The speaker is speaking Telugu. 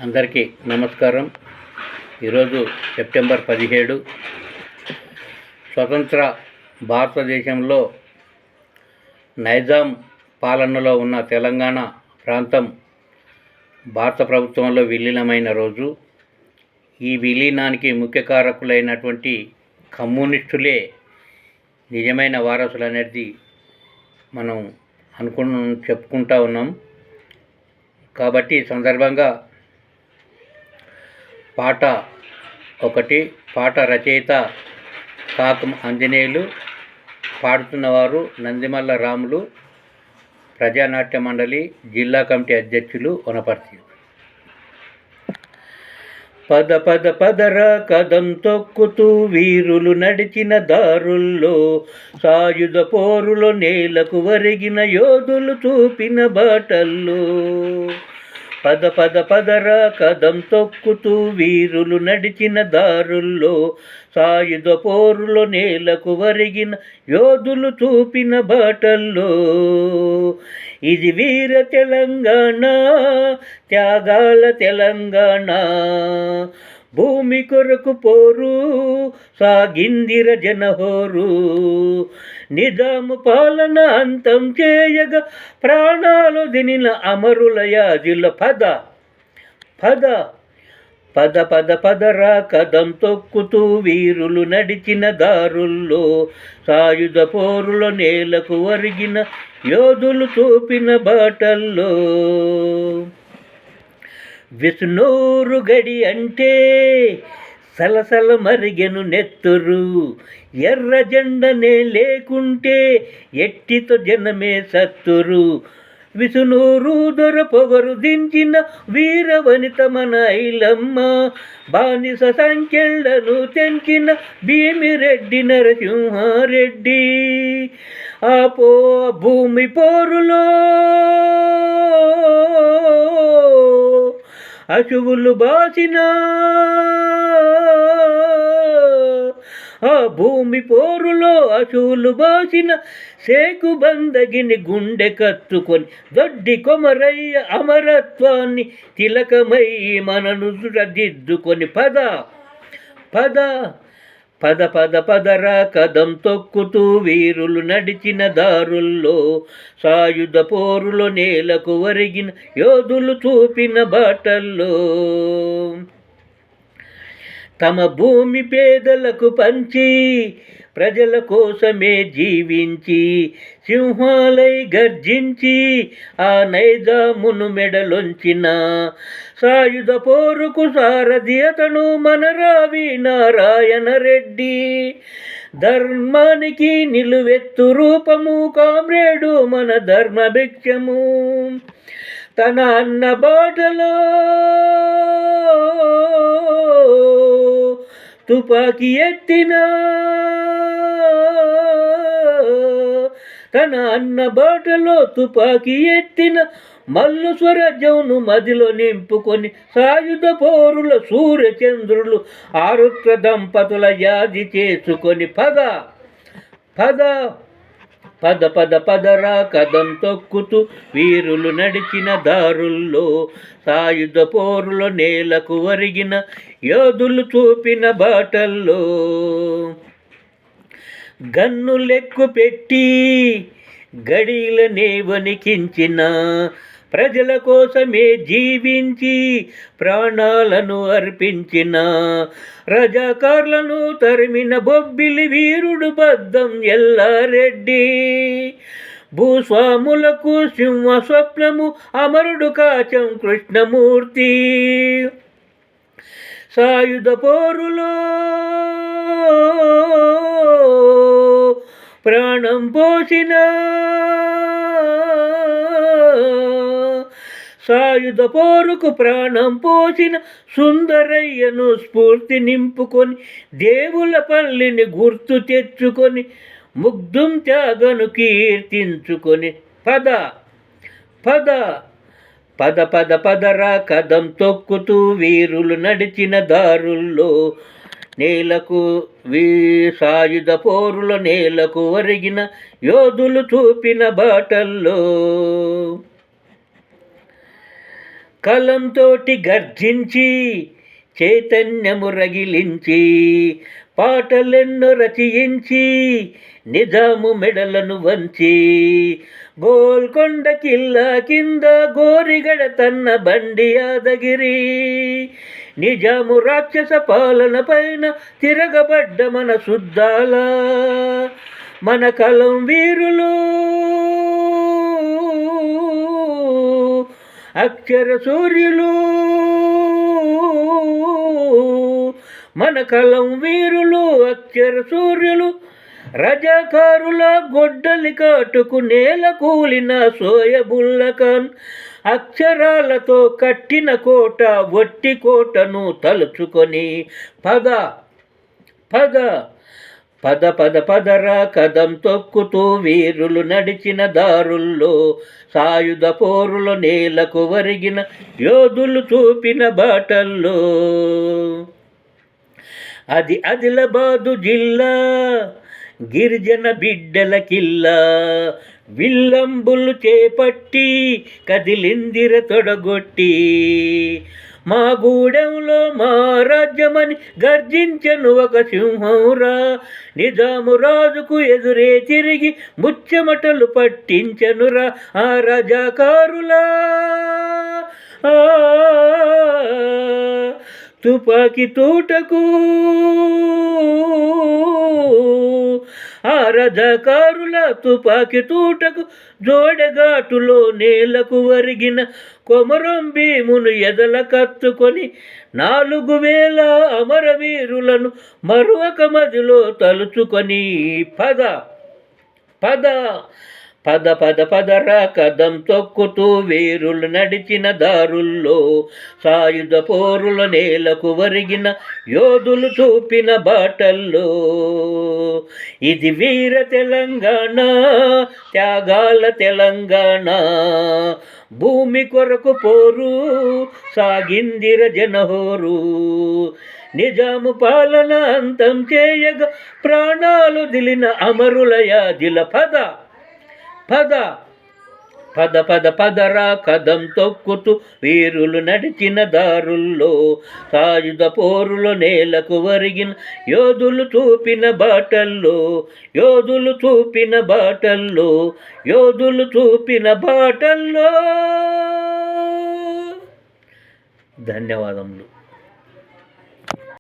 అందరికీ నమస్కారం. ఈరోజు సెప్టెంబర్ 17 స్వతంత్ర భారతదేశంలో నైజాం పాలనలో ఉన్న తెలంగాణ ప్రాంతం భారత ప్రభుత్వంలో విలీనమైన రోజు. ఈ విలీనానికి ముఖ్య కారకులైనటువంటి కమ్యూనిస్టులే నిజమైన వారసులు అనేది మనం చెప్పుకుంటా ఉన్నాం. కాబట్టి ఈ సందర్భంగా పాట రచయిత కాకం ఆంజనేయులు, పాడుతున్నవారు నందిమల్ల రాములు, ప్రజానాట్య మండలి జిల్లా కమిటీ అధ్యక్షులు వనపర్తి. పద పద పదరా కదం తొక్కుతూ వీరులు నడిచిన దారుల్లో, సాయుధ పోరులో నేలకు వరిగిన యోధులు చూపిన బాటల్లో. పద పద పదరా కదం తొక్కుతూ వీరులు నడిచిన దారుల్లో, సాయుధ పోరులో నేలకు వరిగిన యోధులు చూపిన బాటల్లో. ఇది వీర తెలంగాణ, త్యాగాల తెలంగాణ. భూమి కొరకు పోరు సాగిందిర జనహోరు. నిజాము పాలన అంతం చేయగా ప్రాణాలు దినిన అమరుల యాదిల. పద పద పద పద పదరా కదం తొక్కుతూ వీరులు నడిచిన దారుల్లో, సాయుధ పోరులో నేలకు వరిగిన యోధులు చూపిన బాటల్లో. విష్ణూరు గడి అంటే సలసల మరిగెను నెత్తురు. ఎర్ర జెండనే లేకుంటే ఎట్టితో జనమే సత్తురు. విష్ణూరు దొర పొగరు దించిన వీర వనిత మన ఐలమ్మ. బానిస సంఖ్యలను తెంచిన భీమిరెడ్డి నరసింహారెడ్డి. ఆపో భూమి పోరులో అశువులు బాసిన, ఆ భూమి పోరులో అశువులు బాసిన శేకు బందగిని గుండె కత్తుకొని, దొడ్డి కొమరయ్య అమరత్వాన్ని తిలకమై మనను దిద్దుకొని. పద పద పద పద పదరా కదం తొక్కుతూ వీరులు నడిచిన దారుల్లో, సాయుధ పోరులో నేలకు వరిగిన యోధులు చూపిన బాటల్లో. తమ భూమి పేదలకు పంచి ప్రజల కోసమే జీవించి, సింహాలై గర్జించి ఆ నైజామును మెడలొంచిన సాయుధ పోరుకు సారథి అతను మన రావి నారాయణ రెడ్డి. ధర్మానికి నిలువెత్తు రూపము కామ్రేడు మన ధర్మభిక్షము. తన అన్న బాటలో తుపాకీ ఎత్తిన, తన అన్న బాటలో తుపాకీ ఎత్తిన మల్లు స్వరాజ్యంను మదిలో నింపుకొని, సాయుధ పోరుల సూర్యచంద్రులు ఆరుద్ర దంపతుల యాది చేసుకొని. పద పద పద పద పదరా కదం తొక్కుతూ వీరులు నడిచిన దారుల్లో, సాయుధ పోరులో నేలకు వరిగిన యోధులు చూపిన బాటల్లో. గన్ను లెక్కు పెట్టి గడిలనే వణికించిన, ప్రజల కోసమే జీవించి ప్రాణాలను అర్పించిన రజాకార్లను తరిమిన బొబ్బిలి వీరుడు బద్దం ఎల్లారెడ్డి. భూస్వాములకు సింహ స్వప్నము అమరుడు కాచం కృష్ణమూర్తి. సాయుధ పోరులో ప్రాణం పోసిన, సాయుధ పోరుకు ప్రాణం పోసిన సుందరయ్యను స్ఫూర్తి నింపుకొని, దేవుల పల్లిని గుర్తు తెచ్చుకొని, ముగ్ధుం త్యాగను కీర్తించుకొని. పద పద పద పద పదరా కదం తొక్కుతూ వీరులు నడిచిన దారుల్లో, నేలకు సాయుధ పోరులో నేలకు వరిగిన యోధులు చూపిన బాటల్లో. కలంతోటి గర్జించి చైతన్యము రగిలించి పాటలెన్నో రచయించి నిజాము మెడలను వంచి గోల్కొండ కిల్లా కింద గోరిగడ తన్న బండి యాదగిరి నిజాము రాక్షస పాలన పైన తిరగబడ్డ మన శుద్ధాల మన కలం వీరులు అక్షర సూర్యులు మన కలం వీరులు అక్షర సూర్యులు రజాకారుల గొడ్డలి కాటుకు నేల కూలిన సోయబుల్లఖాన్ అక్షరాలతో కట్టిన కోట వట్టి కోటను తలుచుకొని పద పద పద పద పదరా కదం తొక్కుతూ వీరులు నడిచిన దారుల్లో సాయుధ పోరులో నేలకు వరిగిన యోధులు చూపిన బాటల్లో అది ఆదిలాబాదు జిల్లా గిరిజన బిడ్డల కిల్లా విల్లంబులు చేపట్టి కదిలిందిర తొడగొట్టి మా గూడెంలో మా రాజ్యమని గర్జించను ఒక సింహంరా నిజాము రాజుకు ఎదురే తిరిగి ముచ్చెమటలు పట్టించనురా ఆ రజాకారులా తుపాకి తూటకు ఆ రజాకారుల తుపాకి తూటకు జోడెగాటులో నేలకు వరిగిన కొమరం భీమును ఎదల కత్తుకొని 4000 అమరవీరులను మరువక మదిలో తలుచుకొని పద పద పద పద పదరా కదం తొక్కుతూ వీరులు నడిచిన దారుల్లో సాయుధ పోరుల నేలకు వరిగిన యోధులు చూపిన బాటల్లో ఇది వీర తెలంగాణ త్యాగాల తెలంగాణ భూమి కొరకు పోరు సాగిందిర జనహోరు నిజాము పాలన అంతం చేయగా ప్రాణాలు దిలిన అమరుల యాదిల పద పద పద పద పదరా కదం తొక్కుతూ వీరులు నడిచిన దారుల్లో సాయుధ పోరులో నేలకు వరిగిన యోధులు చూపిన బాటల్లో యోధులు చూపిన బాటల్లో యోధులు చూపిన బాటల్లో ధన్యవాదములు.